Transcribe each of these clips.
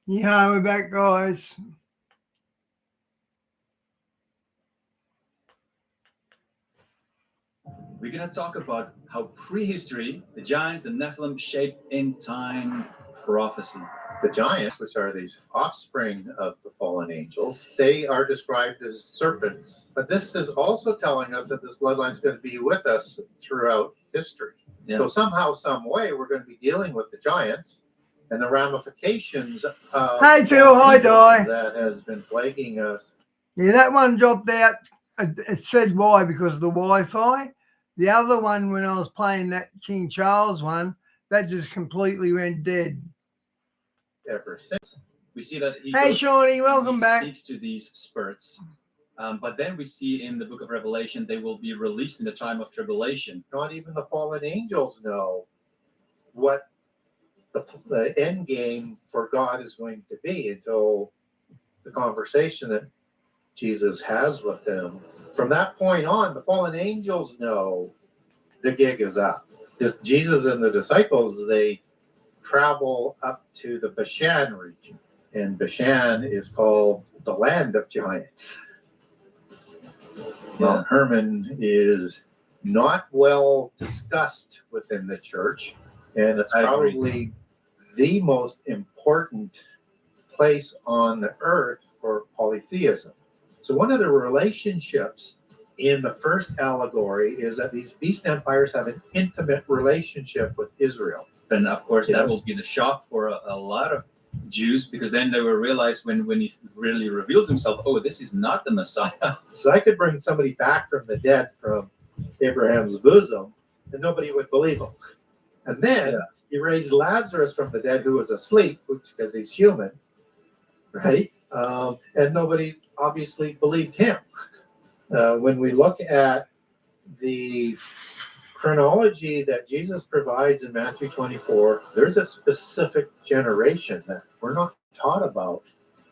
Yeah, we're back, guys. We're going to talk about how prehistory, the giants, the Nephilim, shaped end time prophecy. The giants, which are these offspring of the fallen angels, they are described as serpents. But this is also telling us that this bloodline is going to be with us throughout history. Yeah. So somehow, some way, we're going to be dealing with the giants and the ramifications of Hey, Phil, hi, Di. that has been plaguing us. Yeah, that one dropped out. It said why because of the Wi-Fi. The other one, when I was playing that King Charles one, that just completely went dead. Ever since. We see that hey, Shawnee, welcome back. Speaks to these spirits. But then we see in the book of Revelation, they will be released in the time of tribulation. Not even the fallen angels know what the end game for God is going to be until the conversation that Jesus has with them. From that point on, the fallen angels know the gig is up. Just Jesus and the disciples, they travel up to the Bashan region. And Bashan is called the land of giants. Mount Hermon is not well discussed within the church, and it's probably the most important place on the earth for polytheism. So one of the relationships in the first allegory is that these beast empires have an intimate relationship with Israel. And of course, that will be the shock for a lot of Jews, because then they will realize when he really reveals himself, oh, this is not the Messiah. So I could bring somebody back from the dead from Abraham's bosom, and nobody would believe him. And then you raise Lazarus from the dead, who was asleep, because he's human, right? And nobody obviously believed him. When we look at the chronology that Jesus provides in Matthew 24, there's a specific generation that we're not taught about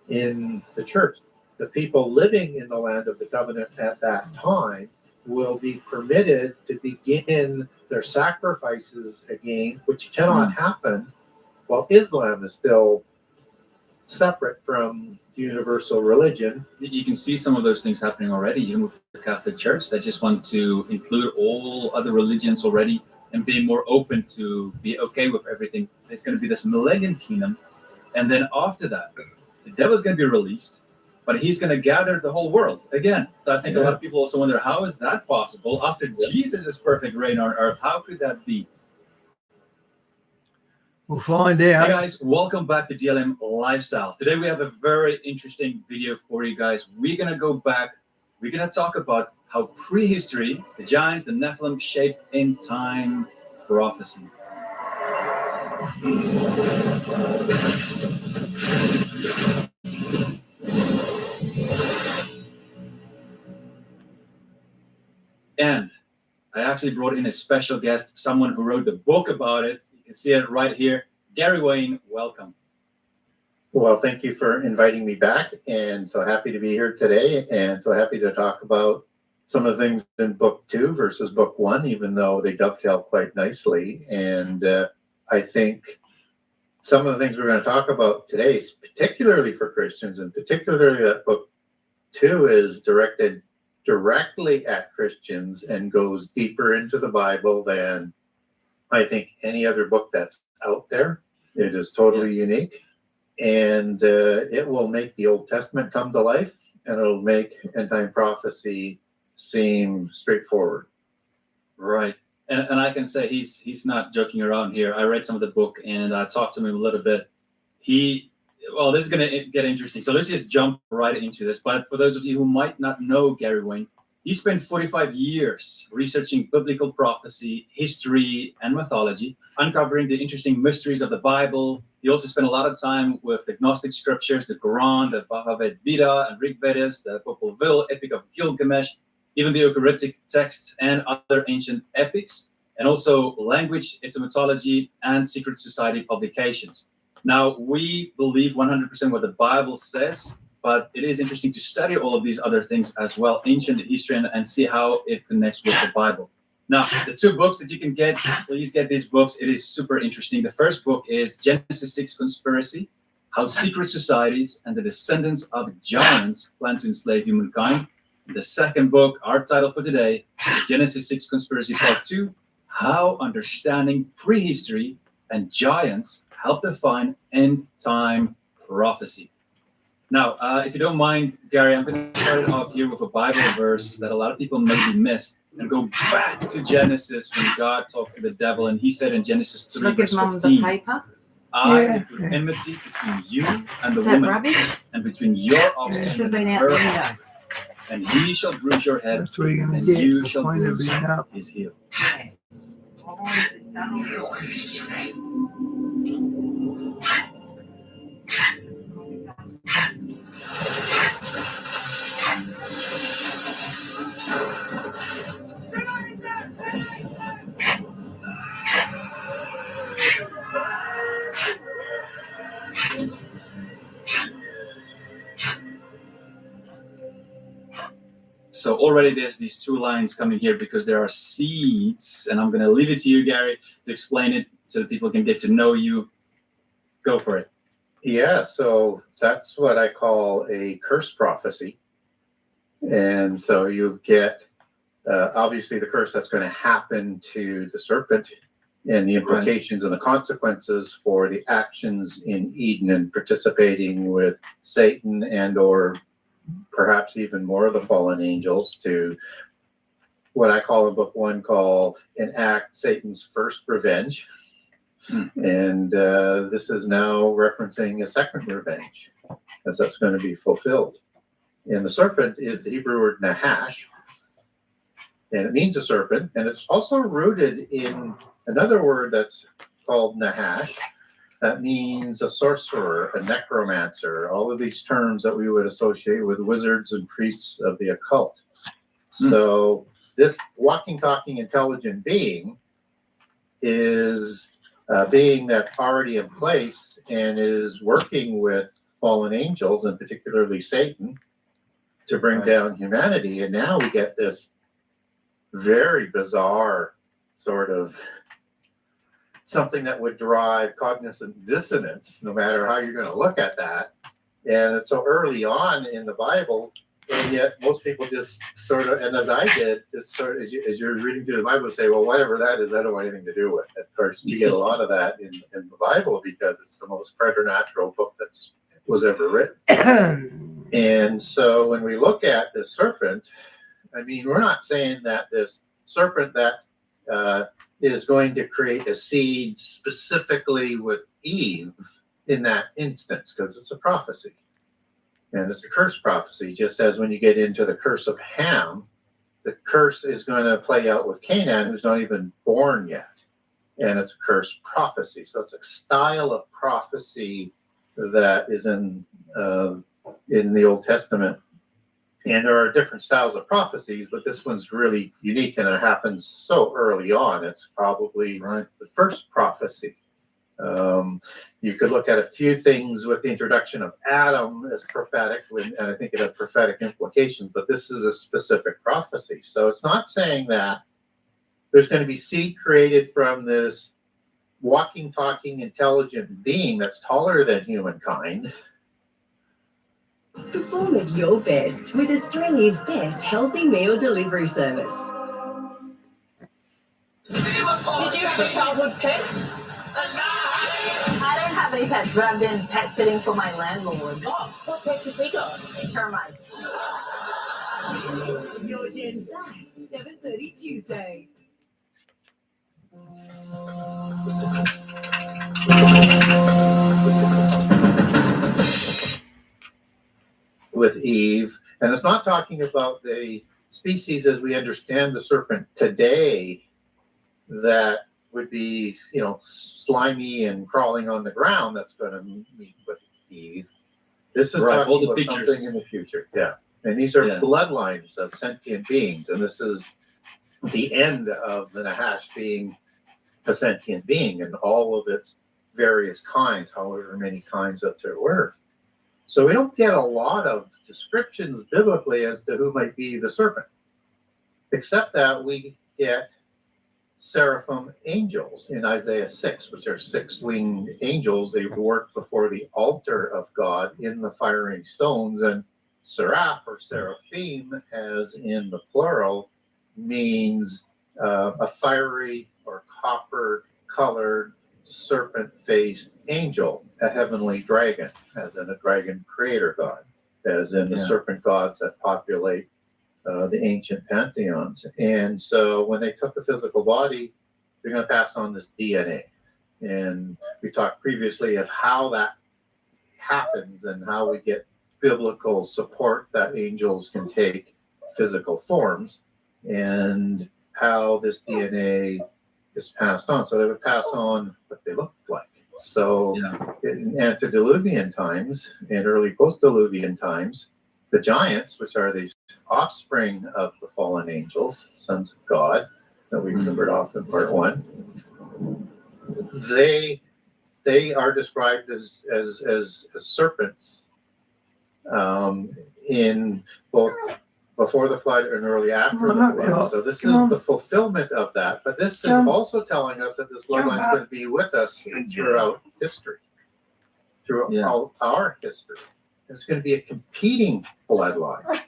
in the church. The people living in the land of the covenant at that time will be permitted to begin their sacrifices again, which cannot happen while Islam is still separate from universal religion. You can see some of those things happening already, even with the Catholic Church. They just want to include all other religions already and be more open to be okay with everything. There's going to be this millennium kingdom, and then after that, the devil's going to be released, but he's going to gather the whole world again. So I think a lot of people also wonder, how is that possible after Jesus' perfect reign on earth? How could that be? We'll find out. Hey guys, welcome back to DLM Lifestyle. Today we have a very interesting video for you guys. We're going to go back. We're going to talk about how prehistory, the giants, the Nephilim, shaped end time prophecy. And I actually brought in a special guest, someone who wrote the book about it. You can see it right here. Gary Wayne, welcome. Well, thank you for inviting me back, and so happy to be here today, and so happy to talk about some of the things in book 2 versus book 1, even though they dovetail quite nicely. And I think some of the things we're going to talk about today, particularly for Christians, and particularly that book 2 is directed directly at Christians and goes deeper into the Bible than I think any other book that's out there. It is totally unique, and it will make the Old Testament come to life, and it'll make end time prophecy seem straightforward. Right. And I can say he's not joking around here. I read some of the book and I talked to him a little bit. This is going to get interesting. So let's just jump right into this. But for those of you who might not know Gary Wayne, he spent 45 years researching biblical prophecy, history, and mythology, uncovering the interesting mysteries of the Bible. He also spent a lot of time with the Gnostic scriptures, the Quran, the Bhagavad Gita, and Rig Vedas, the Popol Vuh, Epic of Gilgamesh, even the Ugaritic texts and other ancient epics, and also language, etymology, and secret society publications. Now, we believe 100% what the Bible says, but it is interesting to study all of these other things as well, ancient history, and see how it connects with the Bible. Now, the 2 books that you can get, please get these books. It is super interesting. The first book is Genesis 6 Conspiracy, how secret societies and the descendants of giants plan to enslave humankind. The second book, our title for today, Genesis 6 Conspiracy Part 2, How Understanding Prehistory and Giants Help Define End Time Prophecy. Now, if you don't mind, Gary, I'm going to start it off here with a Bible verse that a lot of people maybe miss and go back to Genesis when God talked to the devil, and he said in Genesis 3, Should I give verse Mum the 15, paper? I Yeah. will put enmity between you and the Is that woman, rubbish? and between your Should offspring have and been out her the offspring. window. And he shall bruise your head, That's what you're going and to get. you for shall playing bruise everything up. his heel. Yeah. Oh, it's done all. So already there's these two lines coming here because there are seeds, and I'm going to leave it to you, Gary, to explain it so that people can get to know you. Go for it. Yeah, so that's what I call a curse prophecy. And so you get obviously the curse that's going to happen to the serpent and the implications and the consequences for the actions in Eden and participating with Satan and or perhaps even more of the fallen angels to what I call in book 1 call enact Satan's first revenge. And this is now referencing a second revenge, as that's going to be fulfilled. And the serpent is the Hebrew word Nahash, and it means a serpent, and it's also rooted in another word that's called Nahash, that means a sorcerer, a necromancer, all of these terms that we would associate with wizards and priests of the occult. So this walking, talking, intelligent being is a being that's already in place and is working with fallen angels, and particularly Satan, to bring down humanity. And now we get this very bizarre sort of something that would drive cognizant dissonance, no matter how you're going to look at that. And it's so early on in the Bible, and yet most people just sort of, and as I did, just sort of, as you're reading through the Bible, say, well, whatever that is, I don't want anything to do with it. Of course, you get a lot of that in the Bible because it's the most preternatural book that's was ever written. And so when we look at the serpent, I mean, we're not saying that this serpent that is going to create a seed specifically with Eve in that instance, because it's a prophecy. And it's a curse prophecy, just as when you get into the curse of Ham, the curse is going to play out with Canaan, who's not even born yet. And it's a curse prophecy. So it's a style of prophecy that is in the Old Testament. And there are different styles of prophecies, but this one's really unique, and it happens so early on. It's probably the first prophecy. You could look at a few things with the introduction of Adam as prophetic, and I think it has prophetic implications, but this is a specific prophecy. So it's not saying that there's going to be seed created from this walking, talking, intelligent being that's taller than humankind. Perform at your best with Australia's best healthy meal delivery service. Did you have a childhood pet? I don't have any pets, but I've been pet sitting for my landlord. Oh, what pets has he got? Termites. Your Jen's back, 7:30 Tuesday. With Eve, and it's not talking about the species as we understand the serpent today that would be, slimy and crawling on the ground that's going to meet with Eve. This is Right, all talking the about pictures. something in the future. Yeah. And these are bloodlines of sentient beings. And this is the end of the Nahash being a sentient being and all of its various kinds, however many kinds that there were. So we don't get a lot of descriptions biblically as to who might be the serpent, except that we get seraphim angels in Isaiah 6, which are six-winged angels. They work before the altar of God in the firing stones. And seraph or seraphim, as in the plural, means a fiery or copper-colored serpent-faced angel, a heavenly dragon, as in a dragon creator god, as in the serpent gods that populate the ancient pantheons. And so when they took a physical body, they're going to pass on this DNA. And we talked previously of how that happens and how we get biblical support that angels can take physical forms and how this DNA is passed on. So they would pass on what they looked like. So in antediluvian times and early post-diluvian times, the giants, which are the offspring of the fallen angels, sons of God, that we covered off in part 1, they are described as serpents in both before the flood and early after the flood. So this is the fulfillment of that. But this is also telling us that this bloodline is going to be with us throughout history, throughout our history. It's going to be a competing bloodline.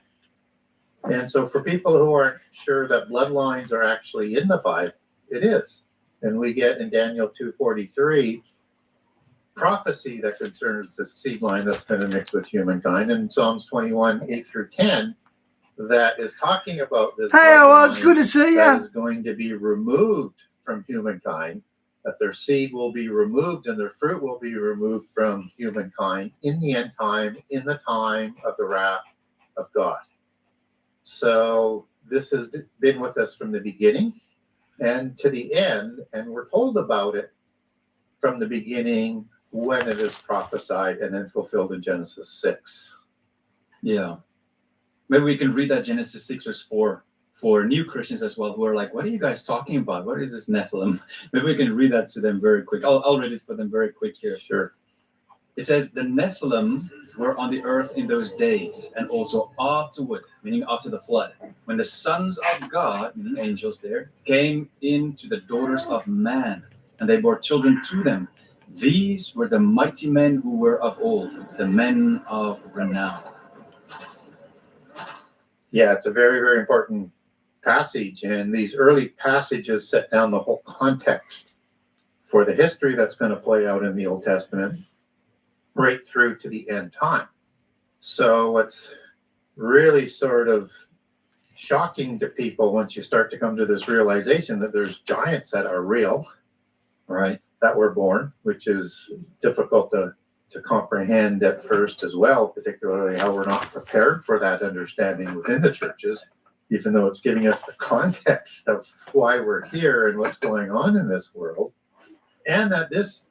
And so for people who aren't sure that bloodlines are actually in the Bible, it is. And we get in Daniel 2:43 prophecy that concerns the seed line that's going to mix with humankind. And Psalms 21, 8 through 10, that is talking about this. Hey, well, it's good to see that you. is going to be removed from humankind, that their seed will be removed and their fruit will be removed from humankind in the end time, in the time of the wrath of God. So this has been with us from the beginning and to the end, and we're told about it from the beginning when it is prophesied and then fulfilled in Genesis 6. Yeah. Maybe we can read that Genesis 6 verse 4 for new Christians as well, who are like, what are you guys talking about? What is this Nephilim? Maybe we can read that to them very quick. I'll read it for them very quick here. Sure. It says, the Nephilim were on the earth in those days, and also afterward, meaning after the flood, when the sons of God, meaning angels there, came in to the daughters of man, and they bore children to them. These were the mighty men who were of old, the men of renown. Yeah, it's a very, very important passage, and these early passages set down the whole context for the history that's going to play out in the Old Testament right through to the end time. So what's really sort of shocking to people once you start to come to this realization that there's giants that are real, right, that were born, which is difficult to comprehend at first as well, particularly how we're not prepared for that understanding within the churches, even though it's giving us the context of why we're here and what's going on in this world. And that this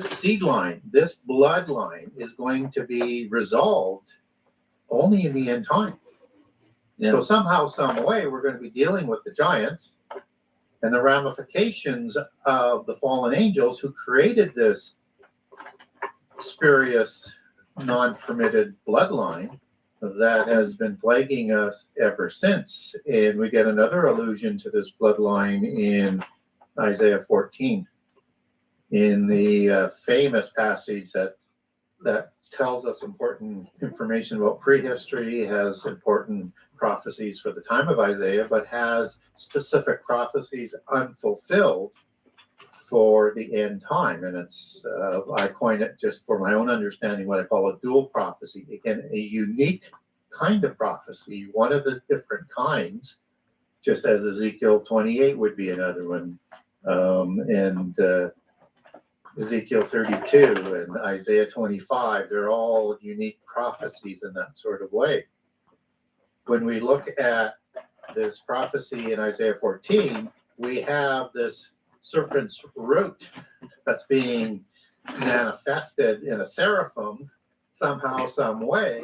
seed line, this bloodline is going to be resolved only in the end time. Yeah. So somehow, some way, we're going to be dealing with the giants and the ramifications of the fallen angels who created this spurious, non-permitted bloodline that has been plaguing us ever since. And we get another allusion to this bloodline in Isaiah 14, in the famous passage that tells us important information about prehistory, has important prophecies for the time of Isaiah, but has specific prophecies unfulfilled for the end time. And it's, I coin it just for my own understanding, what I call a dual prophecy. Again, a unique kind of prophecy, one of the different kinds, just as Ezekiel 28 would be another one, and Ezekiel 32 and Isaiah 25, they're all unique prophecies in that sort of way. When we look at this prophecy in Isaiah 14, we have this serpent's root that's being manifested in a seraphim somehow, some way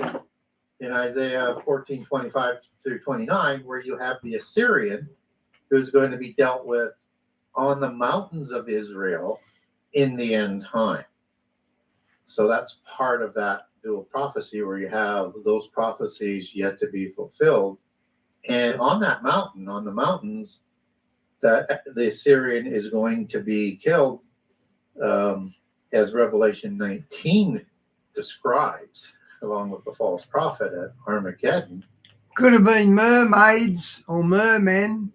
in Isaiah 14, 25 through 29, where you have the Assyrian who's going to be dealt with on the mountains of Israel in the end time. So that's part of that dual prophecy where you have those prophecies yet to be fulfilled. And on that mountain, on the mountains, that the Assyrian is going to be killed, as Revelation 19 describes, along with the false prophet at Armageddon. Could have been mermaids or mermen.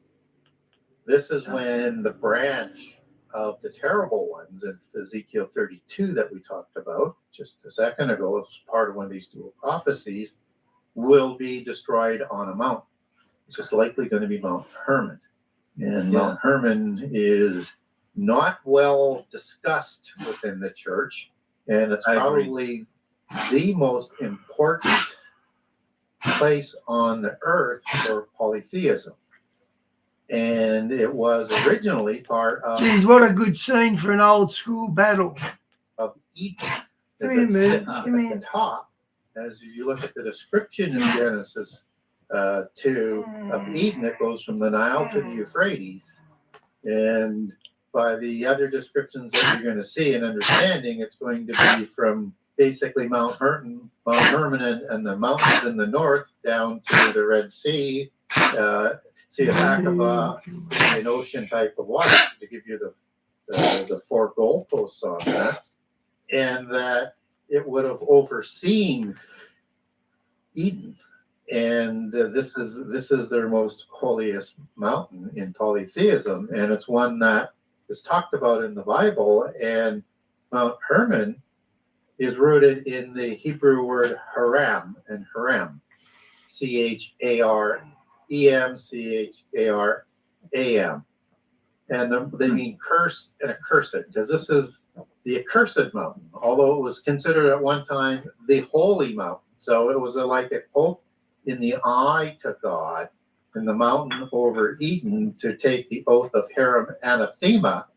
This is when the branch of the terrible ones in Ezekiel 32 that we talked about just a second ago, as part of one of these dual prophecies, will be destroyed on a mountain. It's just likely going to be Mount Hermon. And Mount Hermon is not well discussed within the church, and it's probably the most important place on the earth for polytheism. And it was originally part of, Geez, what a good scene for an old school battle. of Eden. Come here, man. Sits Come at here. the top, as you look at the description in Genesis 2 of Eden, it goes from the Nile to the Euphrates. And by the other descriptions that you're going to see and understanding, it's going to be from basically Mount Hermon and the mountains in the north down to the Red Sea, Sea of Aqaba, an ocean type of water, to give you the four goalposts on that. And that it would have overseen Eden. And this is their most holiest mountain in polytheism, and it's one that is talked about in the Bible. And Mount Hermon is rooted in the Hebrew word haram, and haram, Charem, Charam, and they mean curse and accursed, because this is the accursed mountain, although it was considered at one time the holy mountain. So it was like a poke in the eye to God in the mountain over Eden to take the oath of Haram anathema.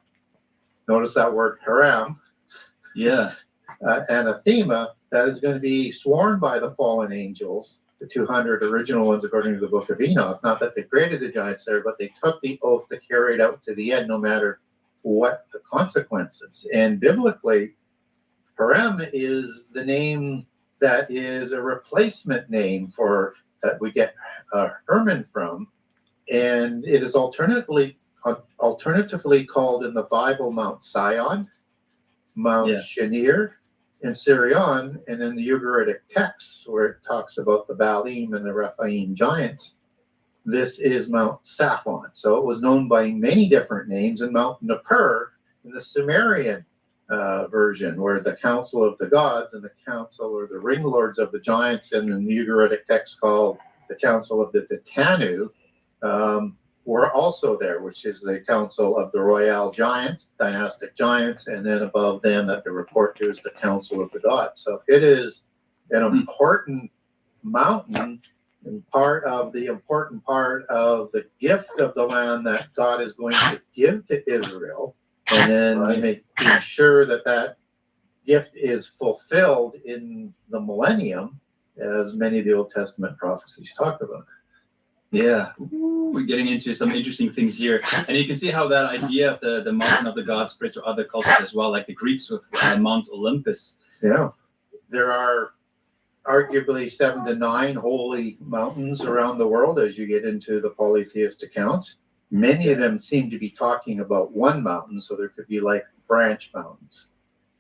Notice that word haram. Yeah. Anathema, that is going to be sworn by the fallen angels, the 200 original ones according to the book of Enoch. Not that they created the giants there, but they took the oath to carry it out to the end, no matter what the consequences. And biblically, Haram is the name that is a replacement name for that we get Hermon from, and it is alternatively called in the Bible Mount Sion, Mount Shinir, and Sirion, and in the Ugaritic texts where it talks about the Baalim and the Rephaim giants, this is Mount Saphon. So it was known by many different names, and Mount Nippur in the Sumerian version, where the council of the gods and the council or the ring lords of the giants in the Ugaritic text called the council of the Titanu were also there, which is the council of the royal giants, dynastic giants, and then above them that they report to is the council of the gods. So it is an important mountain and part of the important part of the gift of the land that God is going to give to Israel. And then making sure that that gift is fulfilled in the millennium, as many of the Old Testament prophecies talk about. Yeah, we're getting into some interesting things here, and you can see how that idea of the mountain of the gods spread to other cultures as well, like the Greeks with Mount Olympus. Yeah, there are arguably 7 to 9 holy mountains around the world as you get into the polytheist accounts. Many of them seem to be talking about one mountain, so there could be like branch mountains.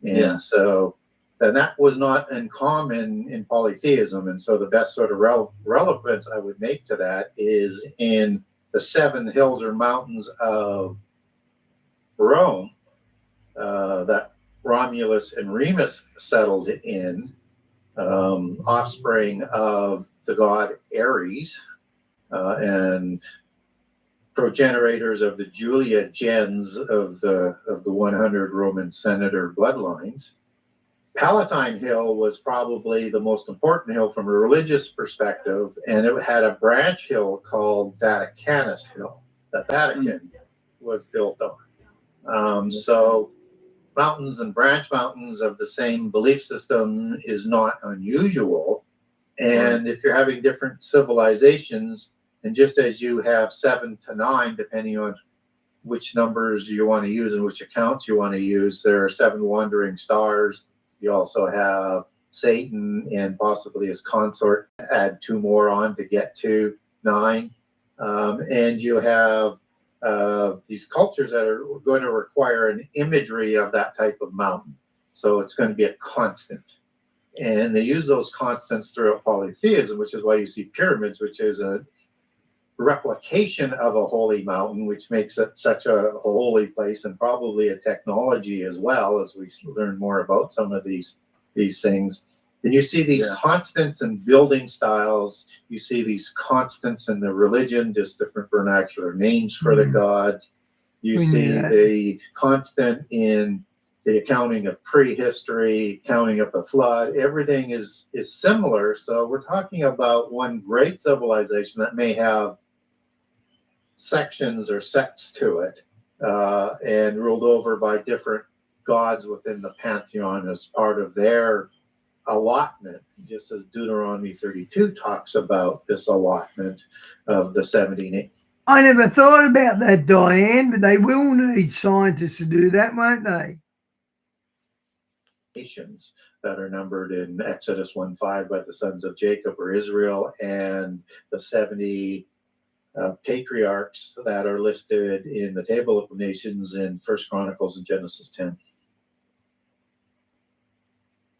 And so, and that was not uncommon in polytheism. And so the best sort of relevance I would make to that is in the 7 hills or mountains of Rome that Romulus and Remus settled in, offspring of the god Ares, and progenitors of the Julia gens of the 100 Roman senator bloodlines. Palatine Hill was probably the most important hill from a religious perspective, and it had a branch hill called Vaticanus Hill that Vatican was built on. So mountains and branch mountains of the same belief system is not unusual. And if you're having different civilizations, and just as you have 7 to 9, depending on which numbers you want to use and which accounts you want to use, there are 7 wandering stars. You also have Satan and possibly his consort. Add 2 more on to get to 9. And you have these cultures that are going to require an imagery of that type of mountain. So it's going to be a constant. And they use those constants throughout polytheism, which is why you see pyramids, which is a replication of a holy mountain, which makes it such a holy place, and probably a technology as well, as we learn more about some of these things. And you see these constants in building styles. You see these constants in the religion, just different vernacular names for the gods. You see the constant in the accounting of prehistory, accounting of the flood. Everything is similar. So we're talking about one great civilization that may have sections or sects to it, and ruled over by different gods within the pantheon as part of their allotment, just as Deuteronomy 32 talks about this allotment of the 70. I never thought about that, Diane, but they will need scientists to do that, won't they? Nations that are numbered in Exodus 1:5 by the sons of Jacob or Israel, and the 70 patriarchs that are listed in the table of nations in First Chronicles and Genesis 10.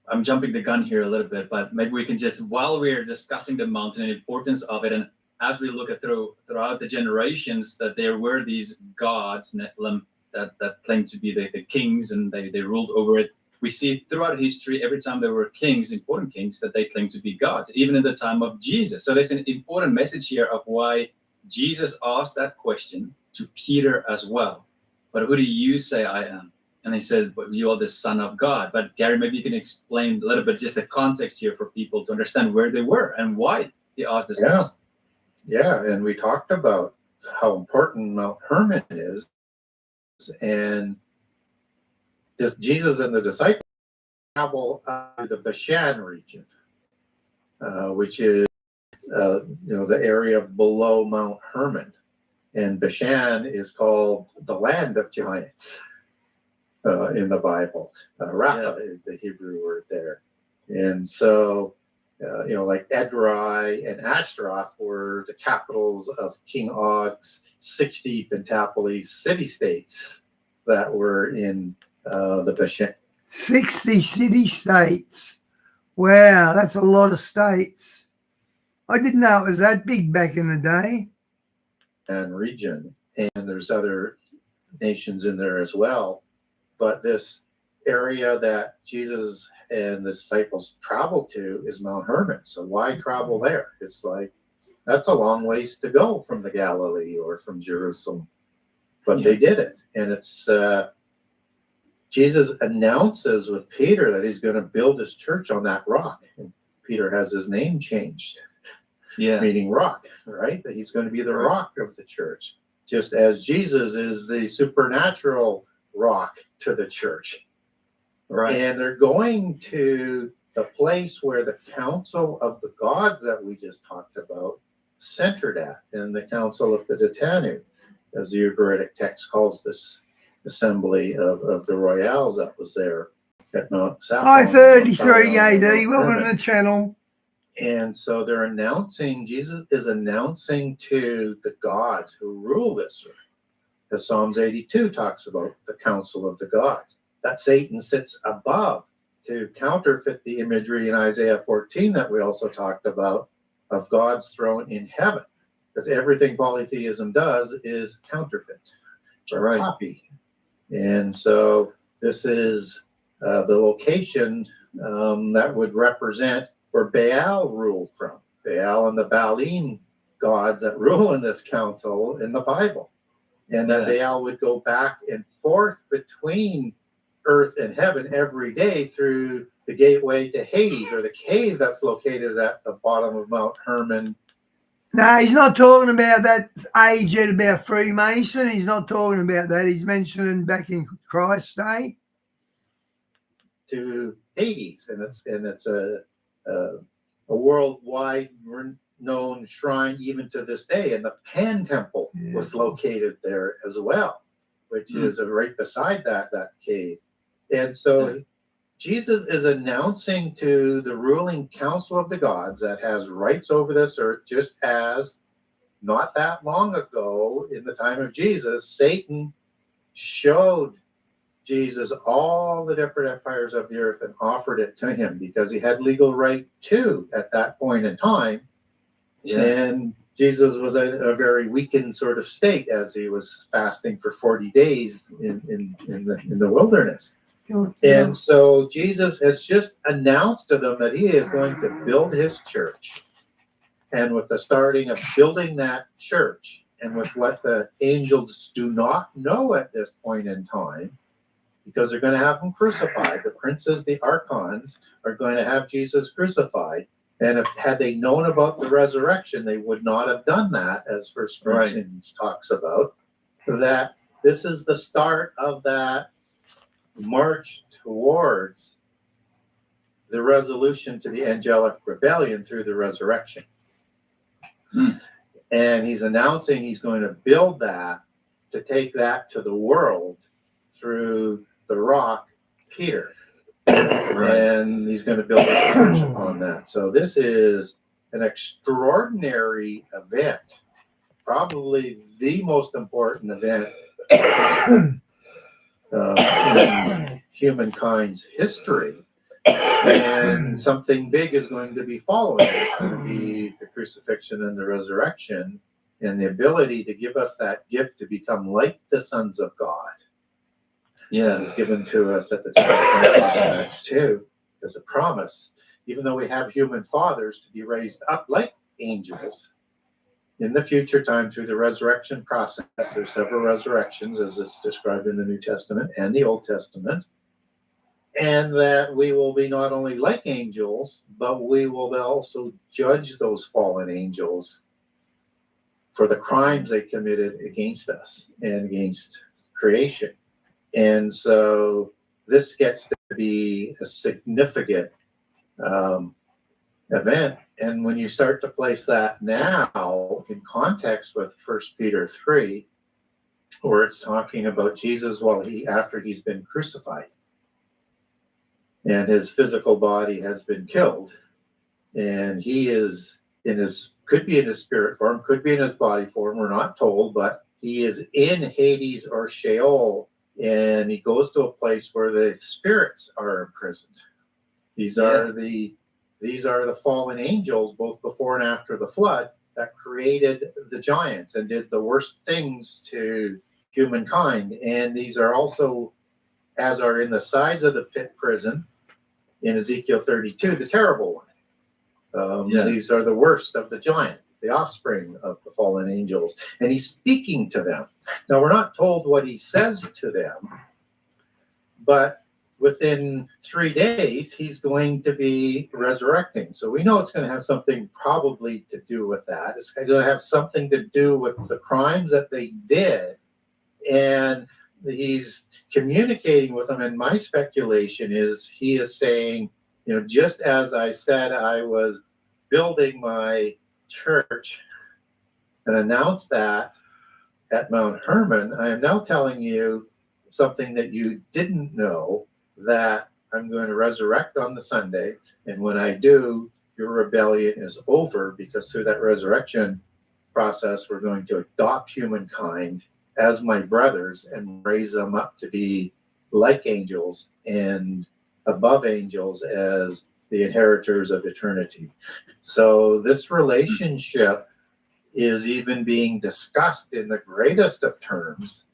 I'm jumping the gun here a little bit, but maybe we can just, while we're discussing the mountain and the importance of it, and as we look at throughout the generations, that there were these gods, Nephilim, that claimed to be the kings, and they ruled over it. We see throughout history, every time there were kings, important kings, that they claimed to be gods, even in the time of Jesus. So there's an important message here of why Jesus asked that question to Peter as well. But who do you say I am? And he said, well, you are the Son of God. But Gary, maybe you can explain a little bit just the context here for people to understand where they were and why he asked this question. Yeah, and we talked about how important Mount Hermon is. And Jesus and the disciples travel to the Bashan region, which is the area below Mount Hermon. And Bashan is called the land of giants in the Bible. Rapha is the Hebrew word there. And so, like Edrei and Ashtaroth were the capitals of King Og's 60 Pentapolis city-states that were in the Bashan. 60 city-states. Wow, that's a lot of states. I didn't know it was that big back in the day. And region, and there's other nations in there as well. But this area that Jesus and the disciples traveled to is Mount Hermon. So why travel there? It's like, that's a long ways to go from the Galilee or from Jerusalem. But they did it. And it's Jesus announces with Peter that he's going to build his church on that rock. And Peter has his name changed, meaning rock, right? That he's going to be the rock of the church, just as Jesus is the supernatural rock to the church. Right. And they're going to the place where the council of the gods that we just talked about centered at, in the council of the Ditanu, as the Ugaritic text calls this assembly of the royals that was there at Mount Sappho. 533 AD, welcome to the channel. And so they're announcing, Jesus is announcing to the gods who rule this earth, as Psalms 82 talks about the council of the gods, that Satan sits above to counterfeit the imagery in Isaiah 14 that we also talked about of God's throne in heaven. Because everything polytheism does is counterfeit or copy. And so this is the location that would represent where Baal ruled from. Baal and the Baalim gods that rule in this council in the Bible. And that Baal would go back and forth between earth and heaven every day through the gateway to Hades, or the cave that's located at the bottom of Mount Hermon. No, he's not talking about that age yet about Freemason. He's not talking about that. He's mentioning back in Christ's day. To Hades, and it's a worldwide known shrine even to this day, and the Pan Temple was located there as well, which is right beside that cave. And so Jesus is announcing to the ruling council of the gods that has rights over this earth, just as not that long ago, in the time of Jesus, Satan showed Jesus all the different empires of the earth and offered it to him because he had legal right to at that point in time. Yeah. And Jesus was in a very weakened sort of state as he was fasting for 40 days in the wilderness. And so Jesus has just announced to them that he is going to build his church. And with the starting of building that church, and with what the angels do not know at this point in time, because they're going to have him crucified, the princes, the archons, are going to have Jesus crucified. And if had they known about the resurrection, they would not have done that, as First Corinthians talks about. That this is the start of that march towards the resolution to the angelic rebellion through the resurrection. And he's announcing he's going to build that to take that to the world through the rock, Peter. And he's going to build a church upon that. So this is an extraordinary event, probably the most important event in humankind's history. And something big is going to be following. It's going to be the crucifixion and the resurrection, and the ability to give us that gift to become like the sons of God. Yeah. Is given to us at the time of Acts 2 as a promise. Even though we have human fathers to be raised up like angels in the future time through the resurrection process. There's several resurrections as it's described in the New Testament and the Old Testament. And that we will be not only like angels, but we will also judge those fallen angels for the crimes they committed against us and against creation. And so this gets to be a significant event. And when you start to place that now in context with 1 Peter 3, where it's talking about Jesus after he's been crucified and his physical body has been killed, and he is could be in his spirit form, could be in his body form, we're not told, but he is in Hades or Sheol. And he goes to a place where the spirits are imprisoned. These are the fallen angels, both before and after the flood, that created the giants and did the worst things to humankind. And these are also, as are in the sides of the pit prison in Ezekiel 32, the terrible one. These are the worst of the giant, the offspring of the fallen angels. And he's speaking to them. Now, we're not told what he says to them, but within 3 days, he's going to be resurrecting. So we know it's going to have something probably to do with that. It's going to have something to do with the crimes that they did. And he's communicating with them. And my speculation is he is saying, just as I said I was building my church and announced that at Mount Hermon, I am now telling you something that you didn't know, that I'm going to resurrect on the Sunday. And when I do, your rebellion is over, because through that resurrection process, we're going to adopt humankind as my brothers and raise them up to be like angels and above angels as the inheritors of eternity. So this relationship is even being discussed in the greatest of terms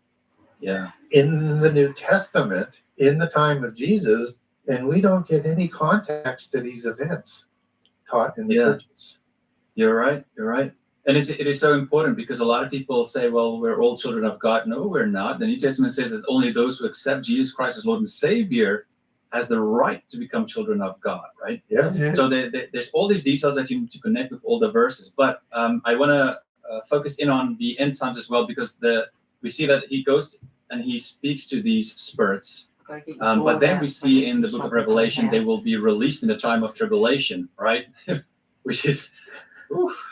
in the New Testament in the time of Jesus, and we don't get any context to these events taught in the churches. You're right. And it is so important, because a lot of people say, well, we're all children of God. No, we're not. The New Testament says that only those who accept Jesus Christ as Lord and Savior has the right to become children of God, right? Yes. Yeah. So there's all these details that you need to connect with all the verses. But I want to focus in on the end times as well, because we see that he goes and he speaks to these spirits. But then we see in the book of Revelation, they will be released in the time of tribulation, right? Which is,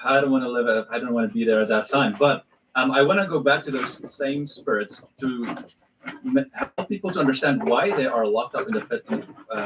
I don't want to be there at that time. But I want to go back to those same spirits to help people to understand why they are locked up in the pit.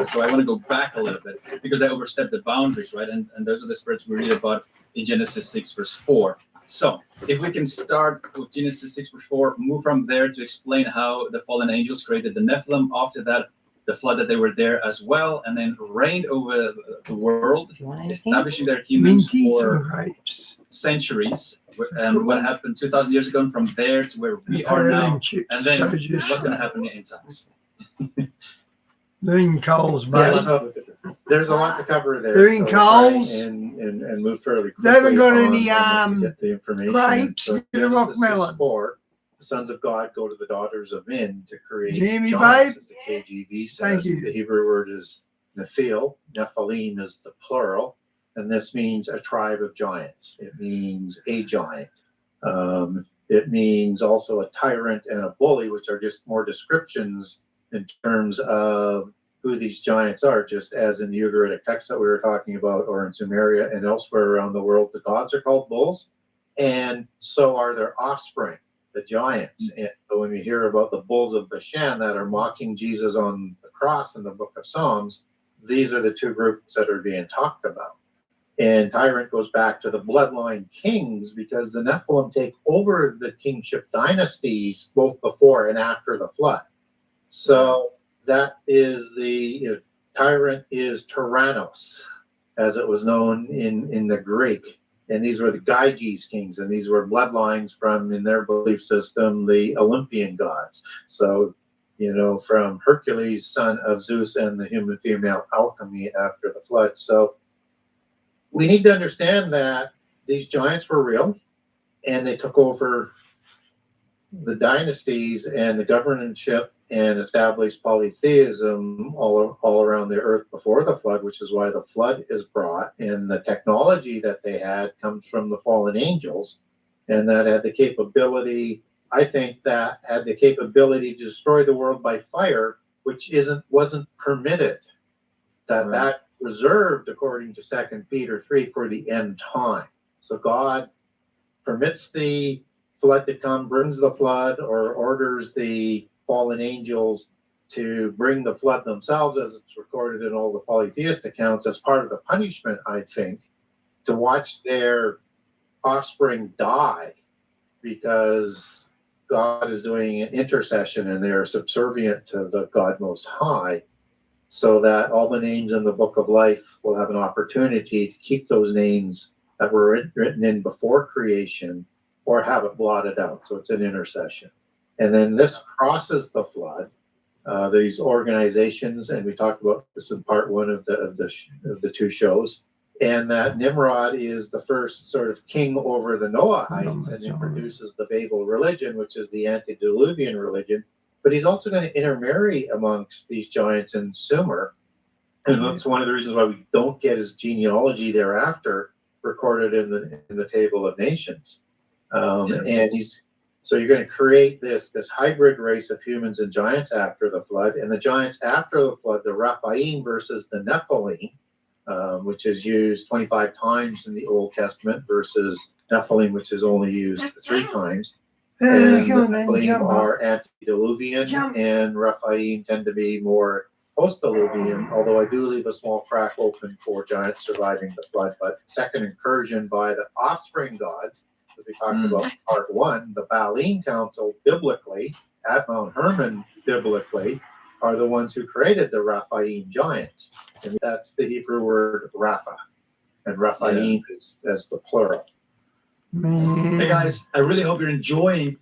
So I want to go back a little bit, because they overstepped the boundaries, right? And those are the spirits we read about in Genesis 6, verse 4. So if we can start with Genesis 6:4, move from there to explain how the fallen angels created the Nephilim. After that, the flood, that they were there as well, and then reigned over the world, If you want anything. establishing their kingdoms Minty, some for grapes. centuries. And what happened 2,000 years ago, and from there to where we are now, and then what's going to happen in the end times. Doing Coles, Yeah, buddy. so there's a lot to cover there. Doing so we'll try Coles. and move fairly quickly. They haven't got on any, this to get the information. grapes. So Get a rock Genesis melon. 6:4, the sons of God go to the daughters of men to create Jamie, giants, babe. as the KJV says. Thank you. The Hebrew word is Nephil. Nephilim is the plural, and this means a tribe of giants. It means a giant. It means also a tyrant and a bully, which are just more descriptions in terms of who these giants are, just as in the Ugaritic text that we were talking about, or in Sumeria and elsewhere around the world, the gods are called bulls, and so are their offspring, the giants. And so when we hear about the bulls of Bashan that are mocking Jesus on the cross in the book of Psalms, these are the two groups that are being talked about. And tyrant goes back to the bloodline kings, because the Nephilim take over the kingship dynasties both before and after the flood. So that is the tyrant is Tyrannos, as it was known in the Greek. And these were the Gyges kings, and these were bloodlines from, in their belief system, the Olympian gods. So, from Hercules, son of Zeus, and the human female alchemy after the flood. So we need to understand that these giants were real, and they took over the dynasties and the governorship and established polytheism all around the earth before the flood, which is why the flood is brought. And the technology that they had comes from the fallen angels, and that had the capability, I think, that had the capability to destroy the world by fire, which wasn't permitted. That reserved, according to 2 Peter 3, for the end time. So God permits the flood to come, brings the flood, or orders the fallen angels to bring the flood themselves, as it's recorded in all the polytheist accounts, as part of the punishment, I think, to watch their offspring die, because God is doing an intercession and they're subservient to the God Most High, so that all the names in the book of life will have an opportunity to keep those names that were written in before creation, or have it blotted out. So it's an intercession. And then this crosses the flood. These organizations, and we talked about this in part one of the two shows, and that Nimrod is the first sort of king over the Noahites and introduces the Babel religion, which is the antediluvian religion. But he's also going to intermarry amongst these giants in Sumer. And that's one of the reasons why we don't get his genealogy thereafter recorded in the Table of Nations. And so you're going to create this hybrid race of humans and giants after the flood. And the giants after the flood, the Rephaim versus the Nephilim, which is used 25 times in the Old Testament, versus Nephilim, which is only used 3 times. And the Nephilim are antediluvian, and Rephaim tend to be more post-diluvian, although I do leave a small crack open for giants surviving the flood. But second incursion by the offspring gods, as we talked about in part 1, the Baalim Council biblically, at Mount Hermon biblically, are the ones who created the Rephaim giants. And that's the Hebrew word Rapha. And Rephaim is as the plural. Hey guys, I really hope you're enjoying.